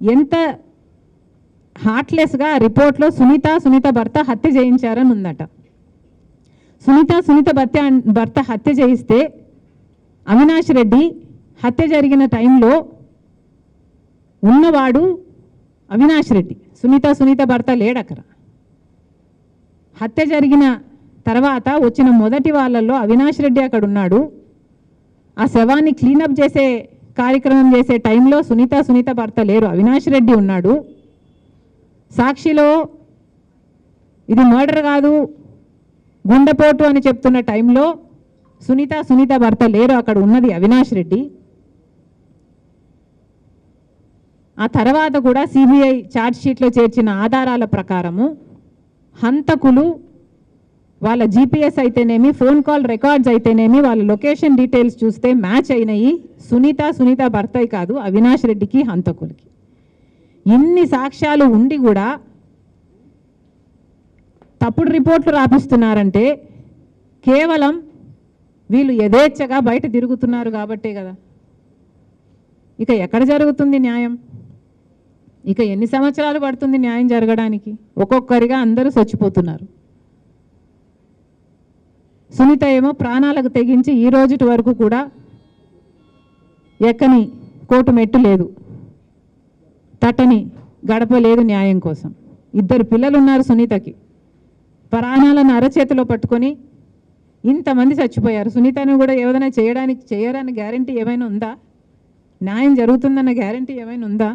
ఎంత హార్ట్లెస్గా రిపోర్ట్లో సునీత భర్త హత్య చేయించారని ఉందట. సునీత భర్త హత్య చేయిస్తే అవినాష్ రెడ్డి హత్య జరిగిన టైంలో ఉన్నవాడు అవినాష్ రెడ్డి, సునీత భర్త లేడక్కడ. హత్య జరిగిన తర్వాత వచ్చిన మొదటి వాళ్ళల్లో అవినాష్ రెడ్డి అక్కడ ఉన్నాడు. ఆ శవాన్ని క్లీనప్ చేసే కార్యక్రమం చేసే టైంలో సునీత భర్త లేరు, అవినాష్ రెడ్డి ఉన్నాడు. సాక్షిలో ఇది మర్డర్ కాదు గుండెపోటు అని చెప్తున్న టైంలో సునీత భర్త లేరు, అక్కడ ఉన్నది అవినాష్ రెడ్డి. ఆ తర్వాత కూడా సిబిఐ ఛార్జ్షీట్లో చేర్చిన ఆధారాల ప్రకారము హంతకులు వాళ్ళ జీపీఎస్ అయితేనేమి, ఫోన్ కాల్ రికార్డ్స్ అయితేనేమి, వాళ్ళ లొకేషన్ డీటెయిల్స్ చూస్తే మ్యాచ్ అయినాయి. సునీత భర్త కాదు, అవినాష్ రెడ్డికి హంతకులకి. ఇన్ని సాక్ష్యాలు ఉండి కూడా తప్పుడు రిపోర్ట్లు రాపిస్తున్నారంటే కేవలం వీళ్ళు యథేచ్ఛగా బయట తిరుగుతున్నారు కాబట్టే కదా. ఇక ఎక్కడ జరుగుతుంది న్యాయం? ఇక ఎన్ని సంవత్సరాలు పడుతుంది న్యాయం జరగడానికి? ఒక్కొక్కరిగా అందరూ చచ్చిపోతున్నారు. సునీత ఏమో ప్రాణాలకు తెగించి ఈ రోజుటి వరకు కూడా ఎక్కని కోర్టు మెట్టు లేదు, తట్టని గడప లేదు న్యాయం కోసం. 2 పిల్లలు ఉన్నారు సునీతకి. ప్రాణాలను అరచేతిలో పట్టుకొని ఇంతమంది చచ్చిపోయారు. సునీతను కూడా ఏదైనా చేయడానికి గ్యారంటీ ఏమైనా ఉందా? న్యాయం జరుగుతుందన్న గ్యారంటీ ఏమైనా ఉందా?